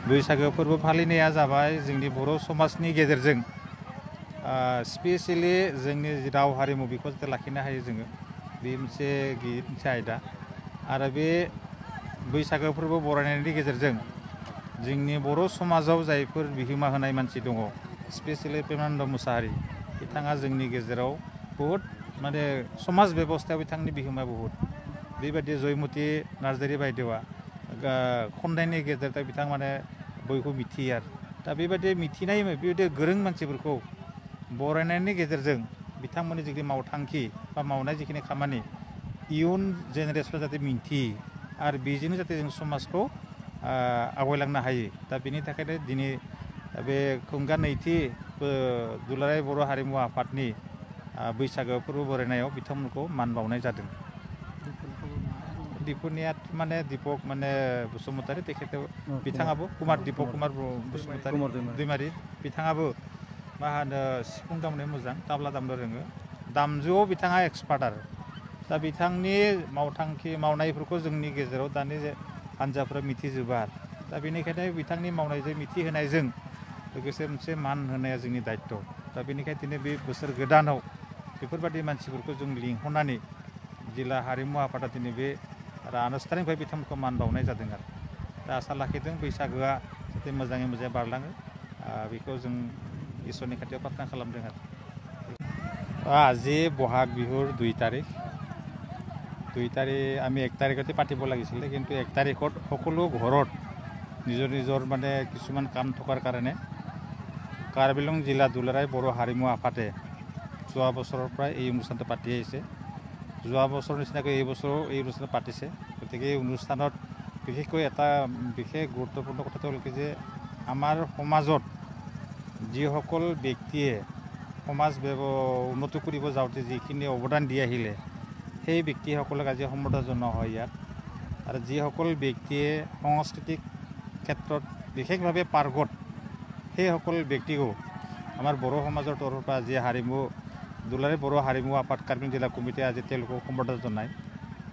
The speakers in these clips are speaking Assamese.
बैसागो फोरबो फालिनाया जाबाय जोंनि बर' समाजनि गेजेरजों स्पेशली जोंनि राव हारिमु बेखौ जाहाथे लाखिनो हायो जोङो बे मोनसे आयदा आरो बे बैसागो फोरबो बरायनायनि गेजेरजों जोंनि बर' समाजाव जायफोर बिहोमा होनाय मानसि दङ स्पेशली प्रेमानन्द मुसाहारि बिथाङा जोंनि गेजेराव बहुद माने समाज बेबस्थायाव बिथांनि बिहोमा बहुद बेबायदि जयमती नार्जारि बायदेवा खन्थाइनि गेजेरजों बिथां माने बयखौ मिथियो आरो दा बेबायदि मिथिनाय बेबायदि गोरों मानसिफोरखौ बरायनायनि गेजेरजों बिथांमोननि जिखिनि मावथांखि बा मावनाय जिखिनि खामानि इयुन जेनेरेसना जाहाथे मिन्थियो आरो बेजोंनो जाहाथे जों समाजखौ आवगायलांनो हायो दा बेनि थाखायनो दिनै बे खुंगा नैथि दुलाराय बर' हारिमु आफादनि बैसागो फोरबो बरायनायाव बिथांमोनखौ मान बावनाय जादों दिपुनिया माने दीपक माने बसुमतारी तेखेते बिथाङाबो कुमार दीपक कुमार बसुमतारी दैमारि बिथाङाबो मा होनो सिफुं दामनो मोजां ताब्ला दामनो रोङो दामजुआव बिथाङा एक्सपार्ट आरो दा बिथांनि मावथांखि मावनायफोरखौ जोंनि गेजेराव दानि हान्जाफोरा मिथिजोबा आरो दा बेनिखायनो बिथांनि मावनायजों मिथिहोनायजों लोगोसे मोनसे मान होनाया जोंनि दायित्व दा बेनिखायनो दिनै बे बोसोर गोदानाव बेफोरबायदि मानसिफोरखौ जों लिंहरनानै जिल्ला हारिमु आफादा दिनै बे आनुষ্ঠাनिकभावे बिथांमोनखौ मान बावनाय जादों आरो दा आसा लाखिदों बैसागोआ जाहाथे मोजाङै मोजां बारलाङो बेखौ जों इसोरनि खाथियाव प्रार्थना खालामदों आरो আজি বহাগ বিহুৰ 2 তাৰিখ আমি 1 তাৰিখতে পাতিব লাগিছিলে কিন্তু 1 তাৰিখত সকলো ঘৰত নিজৰ মানে কিছুমান কাম থকাৰ কাৰণে কাৰ্বি আংলং জিলা দুলাৰায় বড়ো হাৰিমু আফাদে যোৱা বছৰৰ পৰা এই অনুষ্ঠানটো পাতি আহিছে যোৱা বছৰ নিচিনাকৈ এই বছৰো এই অনুষ্ঠান পাতিছে গতিকে এই অনুষ্ঠানত বিশেষকৈ এটা বিশেষ গুৰুত্বপূৰ্ণ কথাটো হ'ল কি যে আমাৰ সমাজত যিসকল ব্যক্তিয়ে সমাজ উন্নত কৰিব যাওঁতে যিখিনি অৱদান দি আহিলে সেই ব্যক্তিসকলক আজি সম্বৰ্ধনা জনোৱা হয় ইয়াত আৰু যিসকল ব্যক্তিয়ে সাংস্কৃতিক ক্ষেত্ৰত বিশেষভাৱে পাৰ্গত সেইসকল ব্যক্তিকো আমাৰ বড়ো সমাজৰ তৰফৰ পৰা আজি দুলাৰায় বড়ো হাৰিমু আফাদ কাৰ্বি আংলং জিলা কমিটিয়ে আজি তেওঁলোকক সম্বৰ্ধনা জনায়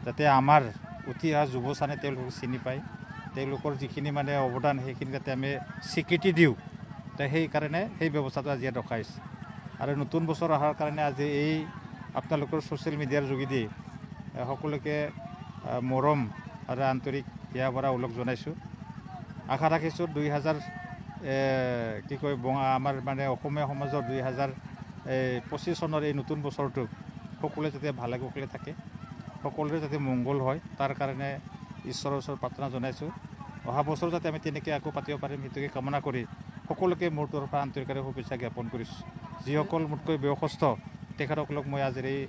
যাতে আমাৰ উঠি অহা যুৱচামে তেওঁলোকক চিনি পায় তেওঁলোকৰ যিখিনি মানে অৱদান সেইখিনি যাতে আমি স্বীকৃতি দিওঁ তে সেইকাৰণে সেই ব্যৱস্থাটো আজি ইয়াত ৰখাইছে আৰু নতুন বছৰ অহাৰ কাৰণে আজি এই আপোনালোকৰ ছ'চিয়েল মিডিয়াৰ যোগেদি সকলোকে মৰম আৰু আন্তৰিক হিয়া ভৰা ওলগ জনাইছোঁ আশা ৰাখিছোঁ 2000 আমাৰ মানে অসমীয়া সমাজৰ 2025 চনৰ এই নতুন বছৰটো সকলোৱে যাতে ভালে কুশলে থাকে সকলোৰে যাতে মংগল হয় তাৰ কাৰণে ঈশ্বৰৰ ওচৰত প্ৰাৰ্থনা জনাইছোঁ অহা বছৰ যাতে আমি তেনেকৈ আকৌ পাতিব পাৰিম সেইটোকে কামনা কৰি সকলোকে মোৰ তৰফৰ পৰা আন্তৰিকভাৱে শুভেচ্ছা জ্ঞাপন কৰিছোঁ যিসকল মোতকৈ বয়সস্থ তেখেতসকলক মই আজিৰ এই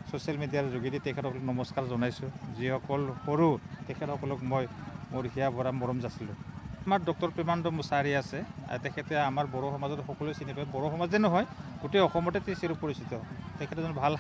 ছ'চিয়েল মিডিয়াৰ যোগেদি তেখেতসকলক নমস্কাৰ জনাইছোঁ যিসকল সৰু তেখেতসকলক মই মোৰ হিয়া ভৰা মৰম যাচিলোঁ আমাৰ ডক্টৰ প্ৰেমানন্দ মুছাহাৰি আছে তেখেতে আমাৰ বড়ো সমাজত সকলোৱে চিনি পায় বড়ো সমাজে নহয় গোটেই অসমতে চিৰ পৰিচিত তেখেত এজন ভাল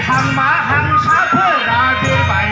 हांमा हांसाफोरा बे बाय